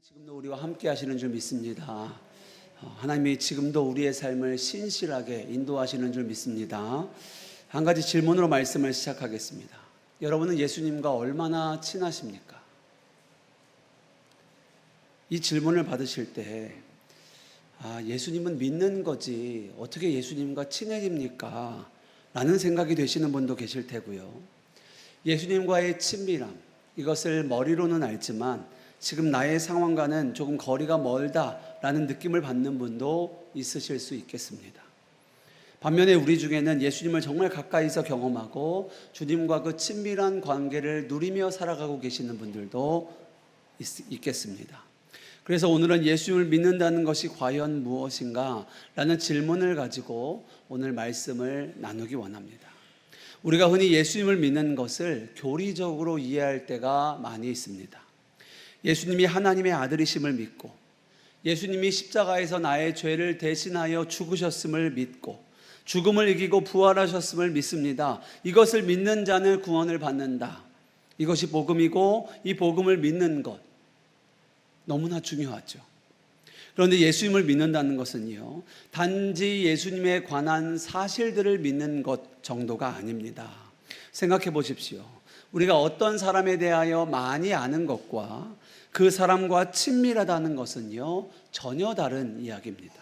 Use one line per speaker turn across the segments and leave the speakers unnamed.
지금도 우리와 함께 하시는 줄 믿습니다. 하나님이 지금도 우리의 삶을 신실하게 인도하시는 줄 믿습니다. 한 가지 질문으로 말씀을 시작하겠습니다. 여러분은 예수님과 얼마나 친하십니까? 이 질문을 받으실 때 예수님은 믿는 거지 어떻게 예수님과 친해집니까? 라는 생각이 되시는 분도 계실 테고요. 예수님과의 친밀함, 이것을 머리로는 알지만 지금 나의 상황과는 조금 거리가 멀다라는 느낌을 받는 분도 있으실 수 있겠습니다. 반면에 우리 중에는 예수님을 정말 가까이서 경험하고 주님과 그 친밀한 관계를 누리며 살아가고 계시는 분들도 있겠습니다. 그래서 오늘은 예수님을 믿는다는 것이 과연 무엇인가? 라는 질문을 가지고 오늘 말씀을 나누기 원합니다. 우리가 흔히 예수님을 믿는 것을 교리적으로 이해할 때가 많이 있습니다. 예수님이 하나님의 아들이심을 믿고 예수님이 십자가에서 나의 죄를 대신하여 죽으셨음을 믿고 죽음을 이기고 부활하셨음을 믿습니다. 이것을 믿는 자는 구원을 받는다. 이것이 복음이고 이 복음을 믿는 것 너무나 중요하죠. 그런데 예수님을 믿는다는 것은요, 단지 예수님에 관한 사실들을 믿는 것 정도가 아닙니다. 생각해 보십시오. 우리가 어떤 사람에 대하여 많이 아는 것과 그 사람과 친밀하다는 것은요, 전혀 다른 이야기입니다.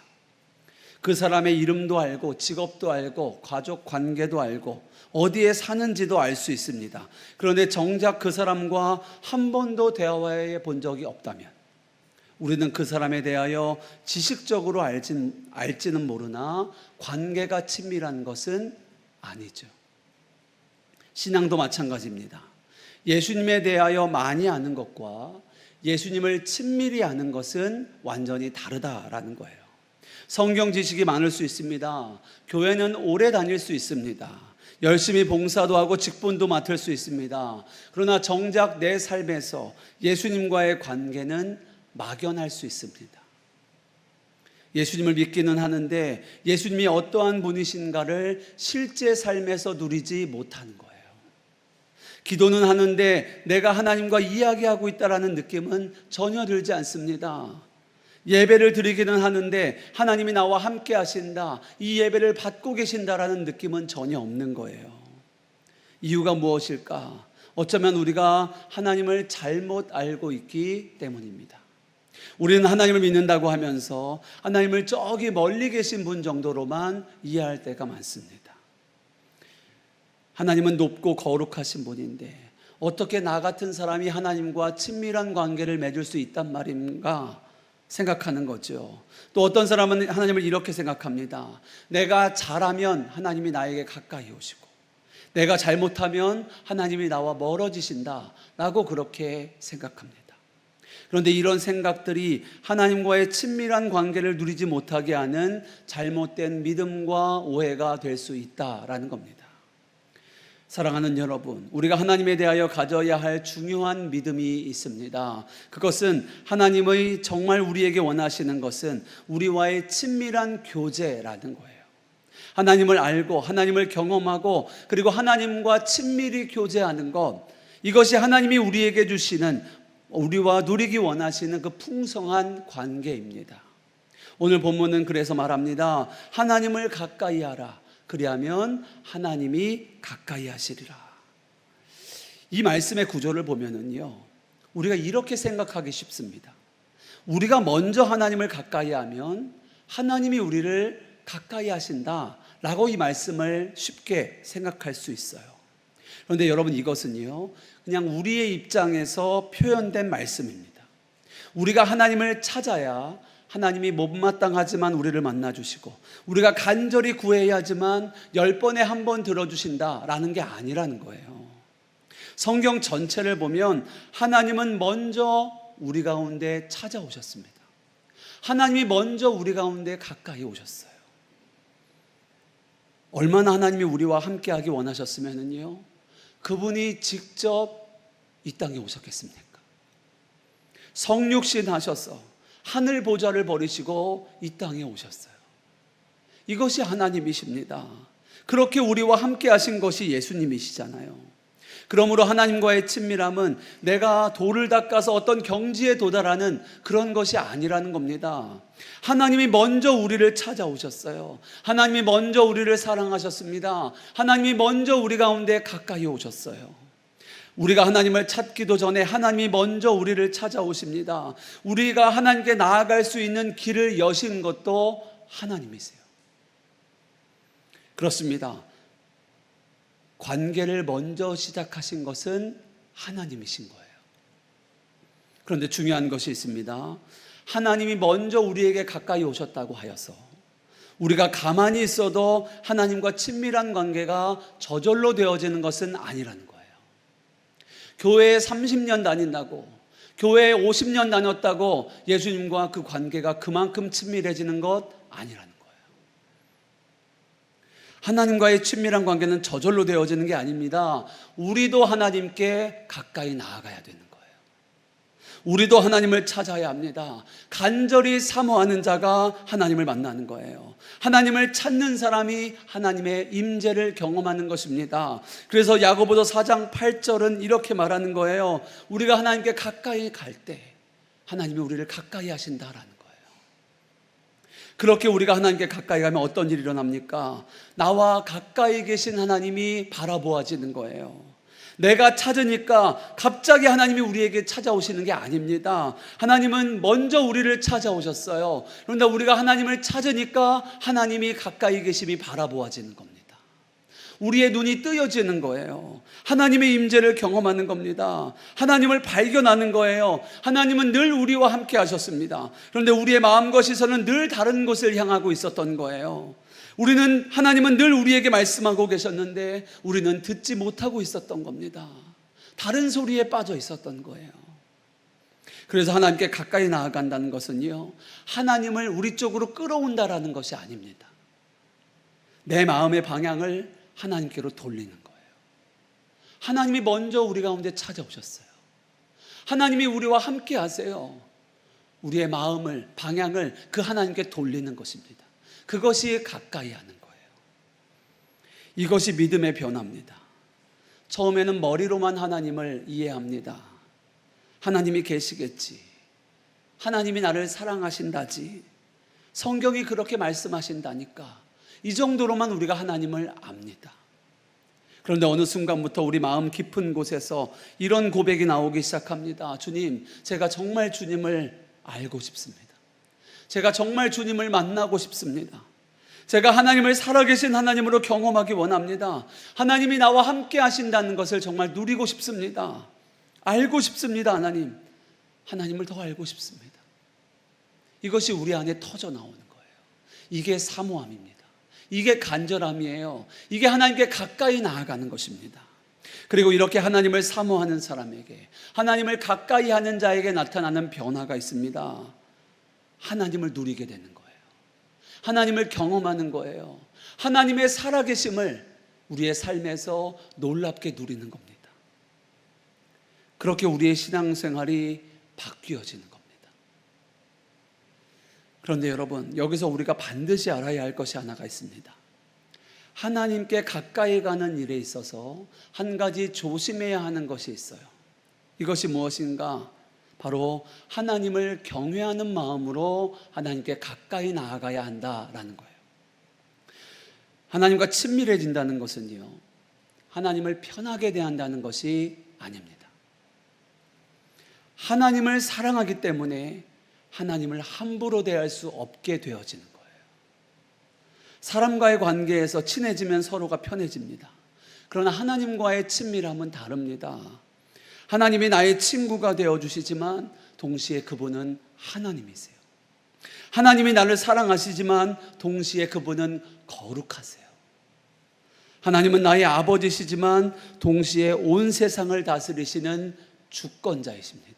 그 사람의 이름도 알고 직업도 알고 가족 관계도 알고 어디에 사는지도 알 수 있습니다. 그런데 정작 그 사람과 한 번도 대화해 본 적이 없다면 우리는 그 사람에 대하여 지식적으로 알지는 모르나 관계가 친밀한 것은 아니죠. 신앙도 마찬가지입니다. 예수님에 대하여 많이 아는 것과 예수님을 친밀히 아는 것은 완전히 다르다라는 거예요. 성경 지식이 많을 수 있습니다. 교회는 오래 다닐 수 있습니다. 열심히 봉사도 하고 직분도 맡을 수 있습니다. 그러나 정작 내 삶에서 예수님과의 관계는 막연할 수 있습니다. 예수님을 믿기는 하는데 예수님이 어떠한 분이신가를 실제 삶에서 누리지 못하는 거예요. 기도는 하는데 내가 하나님과 이야기하고 있다라는 느낌은 전혀 들지 않습니다. 예배를 드리기는 하는데 하나님이 나와 함께 하신다, 이 예배를 받고 계신다라는 느낌은 전혀 없는 거예요. 이유가 무엇일까? 어쩌면 우리가 하나님을 잘못 알고 있기 때문입니다. 우리는 하나님을 믿는다고 하면서 하나님을 저기 멀리 계신 분 정도로만 이해할 때가 많습니다. 하나님은 높고 거룩하신 분인데 어떻게 나 같은 사람이 하나님과 친밀한 관계를 맺을 수 있단 말인가 생각하는 거죠. 또 어떤 사람은 하나님을 이렇게 생각합니다. 내가 잘하면 하나님이 나에게 가까이 오시고 내가 잘못하면 하나님이 나와 멀어지신다라고 그렇게 생각합니다. 그런데 이런 생각들이 하나님과의 친밀한 관계를 누리지 못하게 하는 잘못된 믿음과 오해가 될 수 있다라는 겁니다. 사랑하는 여러분, 우리가 하나님에 대하여 가져야 할 중요한 믿음이 있습니다. 그것은 하나님의 정말 우리에게 원하시는 것은 우리와의 친밀한 교제라는 거예요. 하나님을 알고 하나님을 경험하고 그리고 하나님과 친밀히 교제하는 것, 이것이 하나님이 우리에게 주시는, 우리와 누리기 원하시는 그 풍성한 관계입니다. 오늘 본문은 그래서 말합니다. 하나님을 가까이 하라. 그리하면 하나님이 가까이 하시리라. 이 말씀의 구조를 보면은요, 우리가 이렇게 생각하기 쉽습니다. 우리가 먼저 하나님을 가까이 하면 하나님이 우리를 가까이 하신다라고 이 말씀을 쉽게 생각할 수 있어요. 그런데 여러분, 이것은요, 그냥 우리의 입장에서 표현된 말씀입니다. 우리가 하나님을 찾아야 하나님이 못마땅하지만 우리를 만나주시고 우리가 간절히 구해야 하지만 10번에 한 번 들어주신다라는 게 아니라는 거예요. 성경 전체를 보면 하나님은 먼저 우리 가운데 찾아오셨습니다. 하나님이 먼저 우리 가운데 가까이 오셨어요. 얼마나 하나님이 우리와 함께하기 원하셨으면요, 그분이 직접 이 땅에 오셨겠습니까? 성육신 하셔서 하늘 보좌를 버리시고 이 땅에 오셨어요. 이것이 하나님이십니다. 그렇게 우리와 함께 하신 것이 예수님이시잖아요. 그러므로 하나님과의 친밀함은 내가 도를 닦아서 어떤 경지에 도달하는 그런 것이 아니라는 겁니다. 하나님이 먼저 우리를 찾아오셨어요. 하나님이 먼저 우리를 사랑하셨습니다. 하나님이 먼저 우리 가운데 가까이 오셨어요. 우리가 하나님을 찾기도 전에 하나님이 먼저 우리를 찾아오십니다. 우리가 하나님께 나아갈 수 있는 길을 여신 것도 하나님이세요. 그렇습니다. 관계를 먼저 시작하신 것은 하나님이신 거예요. 그런데 중요한 것이 있습니다. 하나님이 먼저 우리에게 가까이 오셨다고 하여서 우리가 가만히 있어도 하나님과 친밀한 관계가 저절로 되어지는 것은 아니라는 거예요. 교회에 30년 다닌다고, 교회에 50년 다녔다고 예수님과 그 관계가 그만큼 친밀해지는 것 아니라는 거예요. 하나님과의 친밀한 관계는 저절로 되어지는 게 아닙니다. 우리도 하나님께 가까이 나아가야 되는 거예요. 우리도 하나님을 찾아야 합니다. 간절히 사모하는 자가 하나님을 만나는 거예요. 하나님을 찾는 사람이 하나님의 임재를 경험하는 것입니다. 그래서 야고보서 4장 8절은 이렇게 말하는 거예요. 우리가 하나님께 가까이 갈 때 하나님이 우리를 가까이 하신다라는 거예요. 그렇게 우리가 하나님께 가까이 가면 어떤 일이 일어납니까? 나와 가까이 계신 하나님이 바라보아지는 거예요. 내가 찾으니까 갑자기 하나님이 우리에게 찾아오시는 게 아닙니다. 하나님은 먼저 우리를 찾아오셨어요. 그런데 우리가 하나님을 찾으니까 하나님이 가까이 계심이 바라보아지는 겁니다. 우리의 눈이 뜨여지는 거예요. 하나님의 임재를 경험하는 겁니다. 하나님을 발견하는 거예요. 하나님은 늘 우리와 함께 하셨습니다. 그런데 우리의 마음과 시선은 늘 다른 곳을 향하고 있었던 거예요. 하나님은 늘 우리에게 말씀하고 계셨는데 우리는 듣지 못하고 있었던 겁니다. 다른 소리에 빠져 있었던 거예요. 그래서 하나님께 가까이 나아간다는 것은요, 하나님을 우리 쪽으로 끌어온다라는 것이 아닙니다. 내 마음의 방향을 하나님께로 돌리는 거예요. 하나님이 먼저 우리 가운데 찾아오셨어요. 하나님이 우리와 함께 하세요. 우리의 마음을, 방향을 그 하나님께 돌리는 것입니다. 그것이 가까이 하는 거예요. 이것이 믿음의 변화입니다. 처음에는 머리로만 하나님을 이해합니다. 하나님이 계시겠지. 하나님이 나를 사랑하신다지. 성경이 그렇게 말씀하신다니까. 이 정도로만 우리가 하나님을 압니다. 그런데 어느 순간부터 우리 마음 깊은 곳에서 이런 고백이 나오기 시작합니다. 주님, 제가 정말 주님을 알고 싶습니다. 제가 정말 주님을 만나고 싶습니다. 제가 하나님을 살아계신 하나님으로 경험하기 원합니다. 하나님이 나와 함께 하신다는 것을 정말 누리고 싶습니다. 알고 싶습니다. 하나님을 더 알고 싶습니다. 이것이 우리 안에 터져 나오는 거예요. 이게 사모함입니다. 이게 간절함이에요. 이게 하나님께 가까이 나아가는 것입니다. 그리고 이렇게 하나님을 사모하는 사람에게, 하나님을 가까이 하는 자에게 나타나는 변화가 있습니다. 하나님을 누리게 되는 거예요. 하나님을 경험하는 거예요. 하나님의 살아계심을 우리의 삶에서 놀랍게 누리는 겁니다. 그렇게 우리의 신앙생활이 바뀌어지는 겁니다. 그런데 여러분, 여기서 우리가 반드시 알아야 할 것이 하나가 있습니다. 하나님께 가까이 가는 일에 있어서 한 가지 조심해야 하는 것이 있어요. 이것이 무엇인가? 바로 하나님을 경외하는 마음으로 하나님께 가까이 나아가야 한다라는 거예요. 하나님과 친밀해진다는 것은요, 하나님을 편하게 대한다는 것이 아닙니다. 하나님을 사랑하기 때문에 하나님을 함부로 대할 수 없게 되어지는 거예요. 사람과의 관계에서 친해지면 서로가 편해집니다. 그러나 하나님과의 친밀함은 다릅니다. 하나님이 나의 친구가 되어주시지만 동시에 그분은 하나님이세요. 하나님이 나를 사랑하시지만 동시에 그분은 거룩하세요. 하나님은 나의 아버지시지만 동시에 온 세상을 다스리시는 주권자이십니다.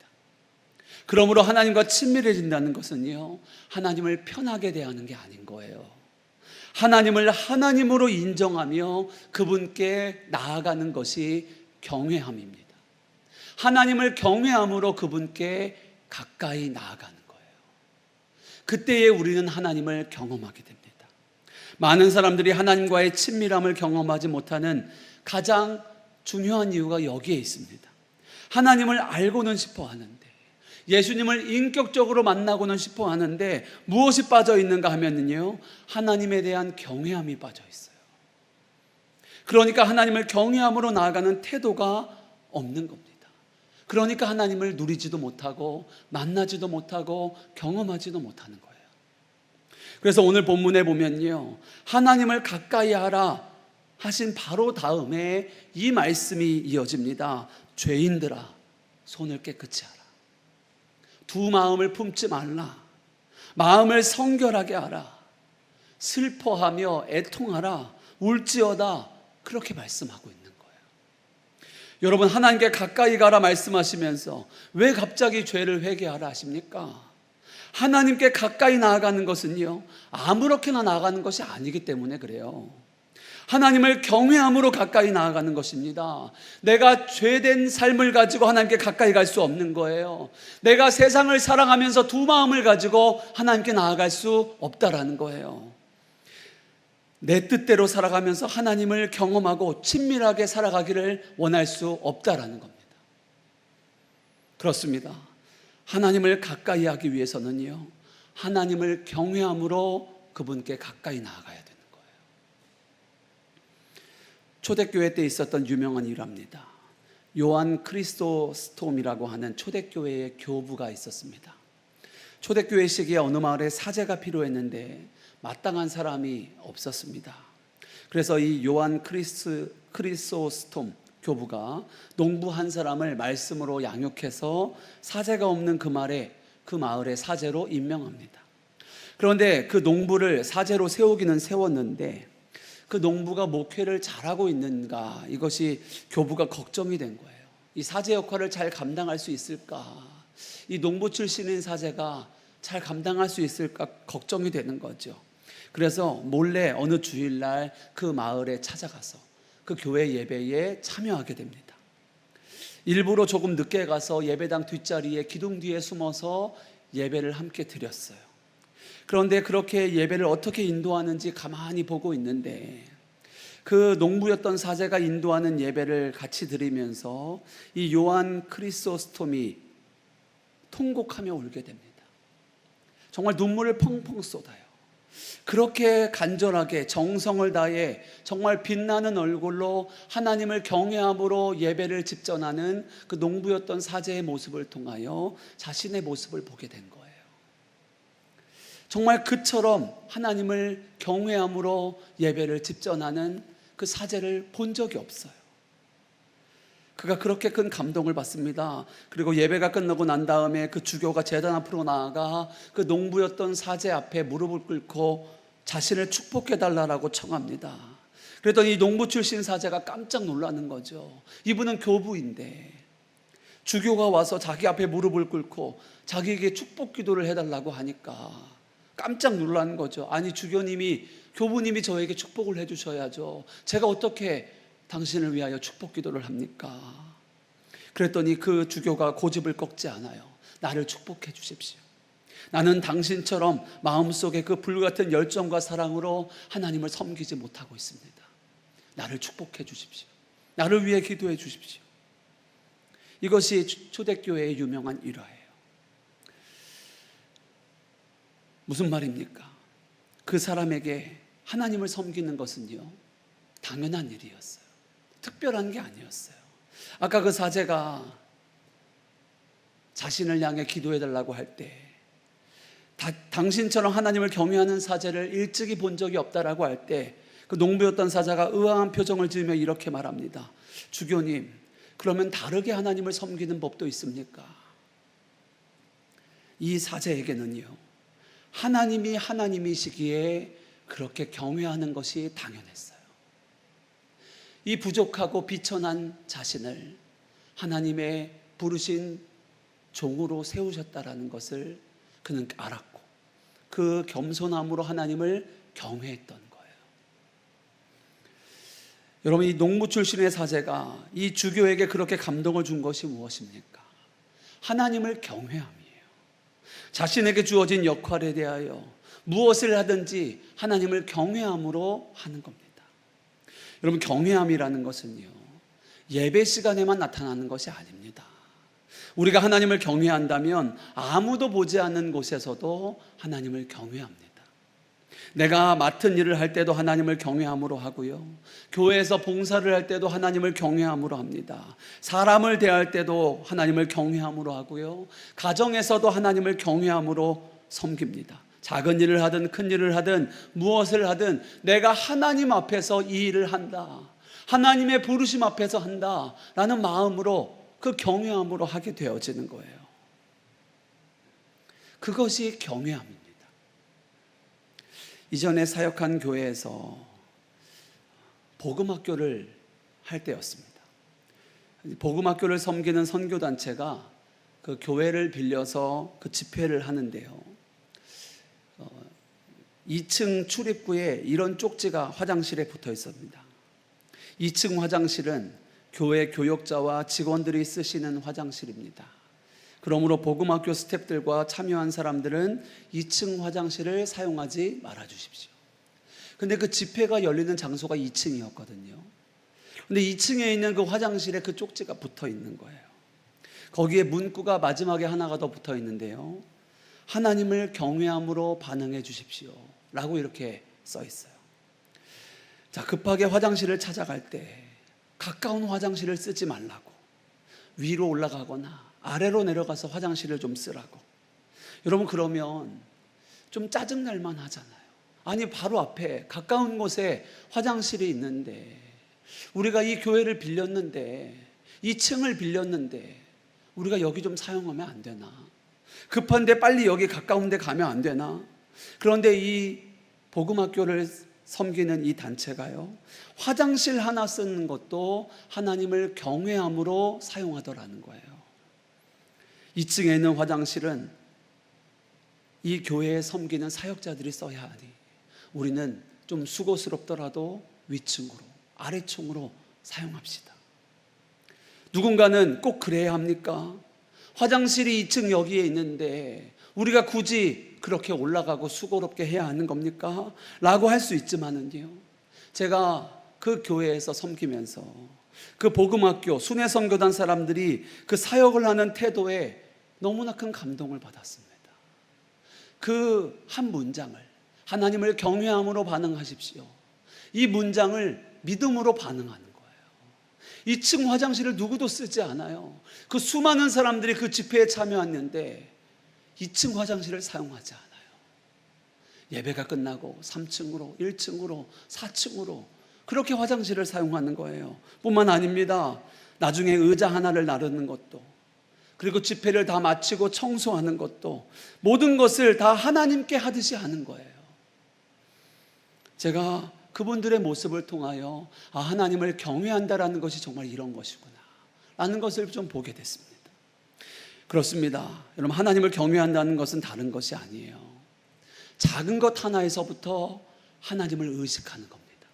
그러므로 하나님과 친밀해진다는 것은요, 하나님을 편하게 대하는 게 아닌 거예요. 하나님을 하나님으로 인정하며 그분께 나아가는 것이 경외함입니다. 하나님을 경외함으로 그분께 가까이 나아가는 거예요. 그때에 우리는 하나님을 경험하게 됩니다. 많은 사람들이 하나님과의 친밀함을 경험하지 못하는 가장 중요한 이유가 여기에 있습니다. 하나님을 알고는 싶어 하는데, 예수님을 인격적으로 만나고는 싶어 하는데 무엇이 빠져 있는가 하면요, 하나님에 대한 경외함이 빠져 있어요. 그러니까 하나님을 경외함으로 나아가는 태도가 없는 겁니다. 그러니까 하나님을 누리지도 못하고 만나지도 못하고 경험하지도 못하는 거예요. 그래서 오늘 본문에 보면요, 하나님을 가까이 하라 하신 바로 다음에 이 말씀이 이어집니다. 죄인들아, 손을 깨끗이 하라. 두 마음을 품지 말라. 마음을 성결하게 하라. 슬퍼하며 애통하라. 울지어다. 그렇게 말씀하고 있는 거예요. 여러분, 하나님께 가까이 가라 말씀하시면서 왜 갑자기 죄를 회개하라 하십니까? 하나님께 가까이 나아가는 것은요, 아무렇게나 나아가는 것이 아니기 때문에 그래요. 하나님을 경외함으로 가까이 나아가는 것입니다. 내가 죄된 삶을 가지고 하나님께 가까이 갈 수 없는 거예요. 내가 세상을 사랑하면서 두 마음을 가지고 하나님께 나아갈 수 없다라는 거예요. 내 뜻대로 살아가면서 하나님을 경험하고 친밀하게 살아가기를 원할 수 없다라는 겁니다. 그렇습니다. 하나님을 가까이 하기 위해서는요, 하나님을 경외함으로 그분께 가까이 나아가야 되는 거예요. 초대교회 때 있었던 유명한 일화입니다. 요한 크리소스톰이라고 하는 초대교회의 교부가 있었습니다. 초대교회 시기에 어느 마을에 사제가 필요했는데 마땅한 사람이 없었습니다. 그래서 이 요한 크리소스톰 교부가 농부 한 사람을 말씀으로 양육해서 사제가 없는 그 마을의 사제로 임명합니다. 그런데 그 농부를 사제로 세우기는 세웠는데 그 농부가 목회를 잘하고 있는가, 이것이 교부가 걱정이 된 거예요. 이 사제 역할을 잘 감당할 수 있을까? 이 농부 출신인 사제가 잘 감당할 수 있을까 걱정이 되는 거죠. 그래서 몰래 어느 주일날 그 마을에 찾아가서 그 교회 예배에 참여하게 됩니다. 일부러 조금 늦게 가서 예배당 뒷자리에 기둥 뒤에 숨어서 예배를 함께 드렸어요. 그런데 그렇게 예배를 어떻게 인도하는지 가만히 보고 있는데 그 농부였던 사제가 인도하는 예배를 같이 드리면서 이 요한 크리소스톰이 통곡하며 울게 됩니다. 정말 눈물을 펑펑 쏟아요. 그렇게 간절하게 정성을 다해 정말 빛나는 얼굴로 하나님을 경외함으로 예배를 집전하는 그 농부였던 사제의 모습을 통하여 자신의 모습을 보게 된 거예요. 정말 그처럼 하나님을 경외함으로 예배를 집전하는 그 사제를 본 적이 없어요. 그가 그렇게 큰 감동을 받습니다. 그리고 예배가 끝나고 난 다음에 그 주교가 제단 앞으로 나아가 그 농부였던 사제 앞에 무릎을 꿇고 자신을 축복해달라고 청합니다. 그랬더니 이 농부 출신 사제가 깜짝 놀라는 거죠. 이분은 교부인데 주교가 와서 자기 앞에 무릎을 꿇고 자기에게 축복 기도를 해달라고 하니까 깜짝 놀라는 거죠. 아니, 교부님이 저에게 축복을 해주셔야죠. 제가 어떻게 당신을 위하여 축복 기도를 합니까? 그랬더니 그 주교가 고집을 꺾지 않아요. 나를 축복해 주십시오. 나는 당신처럼 마음속에 그 불같은 열정과 사랑으로 하나님을 섬기지 못하고 있습니다. 나를 축복해 주십시오. 나를 위해 기도해 주십시오. 이것이 초대교회의 유명한 일화예요. 무슨 말입니까? 그 사람에게 하나님을 섬기는 것은요, 당연한 일이었어요. 특별한 게 아니었어요. 아까 그 사제가 자신을 향해 기도해달라고 할 때 당신처럼 하나님을 경외하는 사제를 일찍이 본 적이 없다라고 할 때 그 농부였던 사자가 의아한 표정을 지으며 이렇게 말합니다. 주교님, 그러면 다르게 하나님을 섬기는 법도 있습니까? 이 사제에게는요, 하나님이 하나님이시기에 그렇게 경외하는 것이 당연했어요. 이 부족하고 비천한 자신을 하나님의 부르신 종으로 세우셨다라는 것을 그는 알았고 그 겸손함으로 하나님을 경외했던 거예요. 여러분, 이 농부 출신의 사제가 이 주교에게 그렇게 감동을 준 것이 무엇입니까? 하나님을 경외함이에요. 자신에게 주어진 역할에 대하여 무엇을 하든지 하나님을 경외함으로 하는 겁니다. 여러분, 경외함이라는 것은요, 예배 시간에만 나타나는 것이 아닙니다. 우리가 하나님을 경외한다면 아무도 보지 않는 곳에서도 하나님을 경외합니다. 내가 맡은 일을 할 때도 하나님을 경외함으로 하고요, 교회에서 봉사를 할 때도 하나님을 경외함으로 합니다. 사람을 대할 때도 하나님을 경외함으로 하고요, 가정에서도 하나님을 경외함으로 섬깁니다. 작은 일을 하든 큰 일을 하든 무엇을 하든 내가 하나님 앞에서 이 일을 한다, 하나님의 부르심 앞에서 한다 라는 마음으로, 그 경외함으로 하게 되어지는 거예요. 그것이 경외함입니다. 이전에 사역한 교회에서 복음학교를 할 때였습니다. 복음학교를 섬기는 선교단체가 그 교회를 빌려서 그 집회를 하는데요, 2층 출입구에 이런 쪽지가 화장실에 붙어 있습니다. 2층 화장실은 교회 교역자와 직원들이 쓰시는 화장실입니다. 그러므로 복음학교 스태프들과 참여한 사람들은 2층 화장실을 사용하지 말아 주십시오. 근데 그 집회가 열리는 장소가 2층이었거든요. 근데 2층에 있는 그 화장실에 그 쪽지가 붙어 있는 거예요. 거기에 문구가 마지막에 하나가 더 붙어 있는데요, 하나님을 경외함으로 반응해 주십시오 라고 이렇게 써 있어요. 자, 급하게 화장실을 찾아갈 때 가까운 화장실을 쓰지 말라고, 위로 올라가거나 아래로 내려가서 화장실을 좀 쓰라고. 여러분, 그러면 좀 짜증날 만 하잖아요. 아니, 바로 앞에 가까운 곳에 화장실이 있는데, 우리가 이 교회를 빌렸는데, 2층을 빌렸는데 우리가 여기 좀 사용하면 안 되나? 급한데 빨리 여기 가까운 데 가면 안 되나? 그런데 이 복음학교를 섬기는 이 단체가요, 화장실 하나 쓰는 것도 하나님을 경외함으로 사용하더라는 거예요. 2층에 있는 화장실은 이 교회에 섬기는 사역자들이 써야 하니 우리는 좀 수고스럽더라도 위층으로, 아래층으로 사용합시다. 누군가는 꼭 그래야 합니까? 화장실이 2층 여기에 있는데 우리가 굳이 그렇게 올라가고 수고롭게 해야 하는 겁니까? 라고 할 수 있지만은요, 제가 그 교회에서 섬기면서 그 복음학교 순회선교단 사람들이 그 사역을 하는 태도에 너무나 큰 감동을 받았습니다. 그 한 문장을, 하나님을 경외함으로 반응하십시오, 이 문장을 믿음으로 반응하는 거예요. 2층 화장실을 누구도 쓰지 않아요. 그 수많은 사람들이 그 집회에 참여했는데 2층 화장실을 사용하지 않아요. 예배가 끝나고 3층으로, 1층으로, 4층으로 그렇게 화장실을 사용하는 거예요. 뿐만 아닙니다. 나중에 의자 하나를 나르는 것도, 그리고 집회를 다 마치고 청소하는 것도, 모든 것을 다 하나님께 하듯이 하는 거예요. 제가 그분들의 모습을 통하여 하나님을 경외한다라는 것이 정말 이런 것이구나 라는 것을 좀 보게 됐습니다. 그렇습니다. 여러분, 하나님을 경외한다는 것은 다른 것이 아니에요. 작은 것 하나에서부터 하나님을 의식하는 겁니다.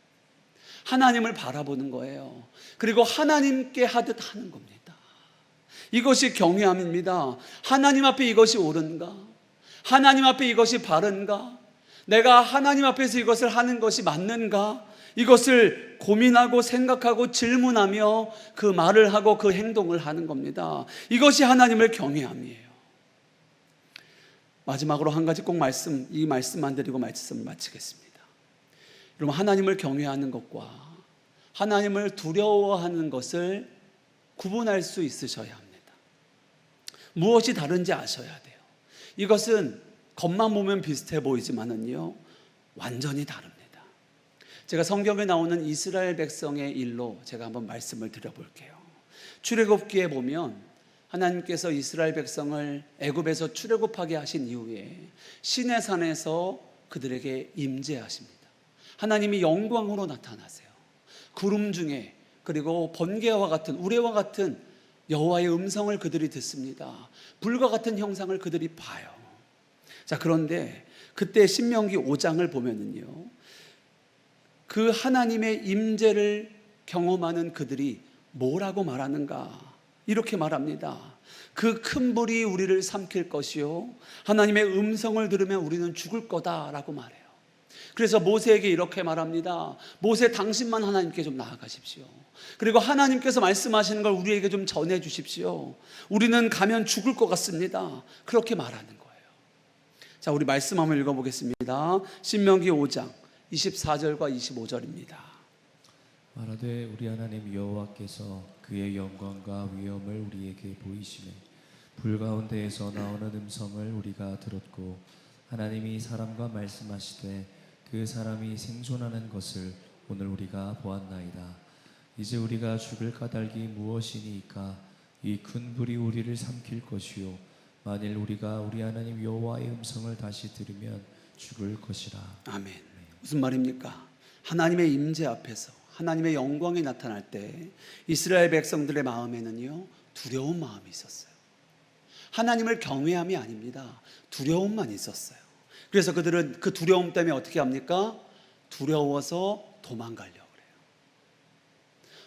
하나님을 바라보는 거예요. 그리고 하나님께 하듯 하는 겁니다. 이것이 경외함입니다. 하나님 앞에 이것이 옳은가? 하나님 앞에 이것이 바른가? 내가 하나님 앞에서 이것을 하는 것이 맞는가? 이것을 고민하고 생각하고 질문하며 그 말을 하고 그 행동을 하는 겁니다. 이것이 하나님을 경외함이에요. 마지막으로 한 가지 꼭 이 말씀만 드리고 말씀을 마치겠습니다. 여러분, 하나님을 경외하는 것과 하나님을 두려워하는 것을 구분할 수 있으셔야 합니다. 무엇이 다른지 아셔야 돼요. 이것은 겉만 보면 비슷해 보이지만은요, 완전히 다릅니다. 제가 성경에 나오는 이스라엘 백성의 일로 제가 한번 말씀을 드려볼게요. 출애굽기에 보면 하나님께서 이스라엘 백성을 애굽에서 출애굽하게 하신 이후에 시내산에서 그들에게 임재하십니다. 하나님이 영광으로 나타나세요. 구름 중에, 그리고 번개와 같은, 우레와 같은 여호와의 음성을 그들이 듣습니다. 불과 같은 형상을 그들이 봐요. 자, 그런데 그때 신명기 5장을 보면은요, 그 하나님의 임재를 경험하는 그들이 뭐라고 말하는가? 이렇게 말합니다. 그 큰 불이 우리를 삼킬 것이요, 하나님의 음성을 들으면 우리는 죽을 거다라고 말해요. 그래서 모세에게 이렇게 말합니다. 모세, 당신만 하나님께 좀 나아가십시오. 그리고 하나님께서 말씀하시는 걸 우리에게 좀 전해 주십시오. 우리는 가면 죽을 것 같습니다. 그렇게 말하는 거예요. 자, 우리 말씀 한번 읽어보겠습니다. 신명기 5장 24절과 25절입니다.
말하되 우리 하나님 여호와께서 그의 영광과 위엄을 우리에게 보이시매 불 가운데에서 나오는 음성을 우리가 들었고 하나님이 사람과 말씀하시되 그 사람이 생존하는 것을 오늘 우리가 보았나이다. 이제 우리가 죽을 까닭이 무엇이니까? 이 큰 불이 우리를 삼킬 것이요 만일 우리가 우리 하나님 여호와의 음성을 다시 들으면 죽을 것이라.
아멘. 무슨 말입니까? 하나님의 임재 앞에서 하나님의 영광이 나타날 때 이스라엘 백성들의 마음에는요, 두려운 마음이 있었어요. 하나님을 경외함이 아닙니다. 두려움만 있었어요. 그래서 그들은 그 두려움 때문에 어떻게 합니까? 두려워서 도망가려고 그래요.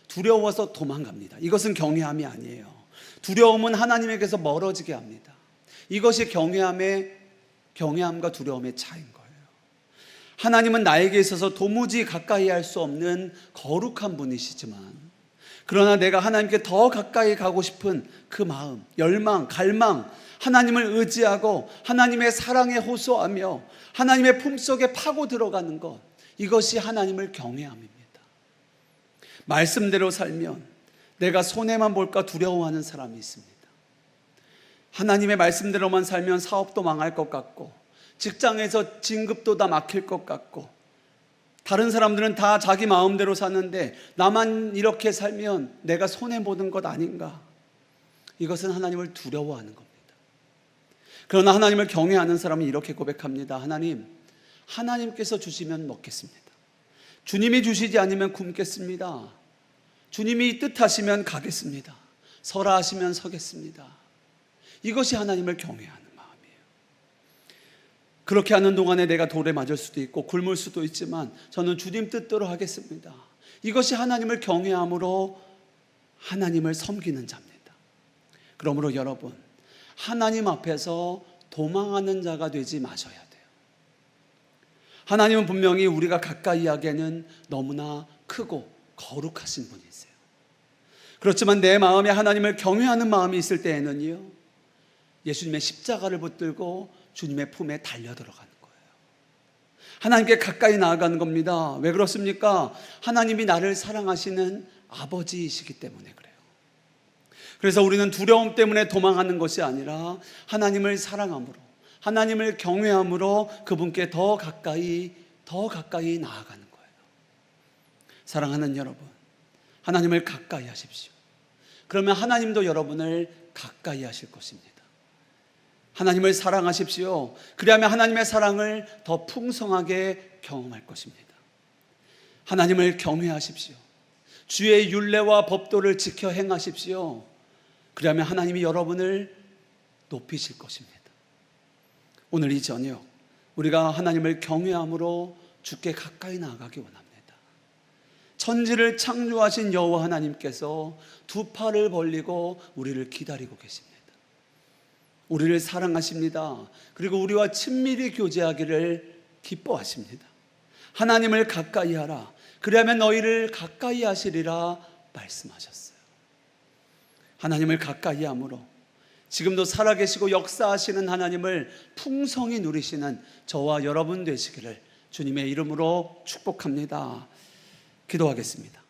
두려워서 도망갑니다. 이것은 경외함이 아니에요. 두려움은 하나님에게서 멀어지게 합니다. 이것이 경외함과 두려움의 차이인 거예요. 하나님은 나에게 있어서 도무지 가까이 할 수 없는 거룩한 분이시지만, 그러나 내가 하나님께 더 가까이 가고 싶은 그 마음, 열망, 갈망, 하나님을 의지하고 하나님의 사랑에 호소하며 하나님의 품속에 파고 들어가는 것, 이것이 하나님을 경외함입니다. 말씀대로 살면 내가 손해만 볼까 두려워하는 사람이 있습니다. 하나님의 말씀대로만 살면 사업도 망할 것 같고, 직장에서 진급도 다 막힐 것 같고, 다른 사람들은 다 자기 마음대로 사는데 나만 이렇게 살면 내가 손해보는 것 아닌가? 이것은 하나님을 두려워하는 겁니다. 그러나 하나님을 경외하는 사람은 이렇게 고백합니다. 하나님께서 주시면 먹겠습니다. 주님이 주시지 않으면 굶겠습니다. 주님이 뜻하시면 가겠습니다. 서라 하시면 서겠습니다. 이것이 하나님을 경외하는 마음이에요. 그렇게 하는 동안에 내가 돌에 맞을 수도 있고 굶을 수도 있지만 저는 주님 뜻대로 하겠습니다. 이것이 하나님을 경외함으로 하나님을 섬기는 자입니다. 그러므로 여러분, 하나님 앞에서 도망하는 자가 되지 마셔야 돼요. 하나님은 분명히 우리가 가까이 하기에는 너무나 크고 거룩하신 분이세요. 그렇지만 내 마음에 하나님을 경외하는 마음이 있을 때에는요, 예수님의 십자가를 붙들고 주님의 품에 달려들어가는 거예요. 하나님께 가까이 나아가는 겁니다. 왜 그렇습니까? 하나님이 나를 사랑하시는 아버지이시기 때문에 그래요. 그래서 우리는 두려움 때문에 도망하는 것이 아니라 하나님을 사랑함으로, 하나님을 경외함으로 그분께 더 가까이 나아가는 거예요. 사랑하는 여러분, 하나님을 가까이 하십시오. 그러면 하나님도 여러분을 가까이 하실 것입니다. 하나님을 사랑하십시오. 그리하면 하나님의 사랑을 더 풍성하게 경험할 것입니다. 하나님을 경외하십시오. 주의 율례와 법도를 지켜 행하십시오. 그러면 하나님이 여러분을 높이실 것입니다. 오늘 이 저녁 우리가 하나님을 경외함으로 주께 가까이 나아가기 원합니다. 천지를 창조하신 여호와 하나님께서 두 팔을 벌리고 우리를 기다리고 계십니다. 우리를 사랑하십니다. 그리고 우리와 친밀히 교제하기를 기뻐하십니다. 하나님을 가까이 하라. 그리하면 너희를 가까이 하시리라 말씀하셨어요. 하나님을 가까이 함으로 지금도 살아계시고 역사하시는 하나님을 풍성히 누리시는 저와 여러분 되시기를 주님의 이름으로 축복합니다. 기도하겠습니다.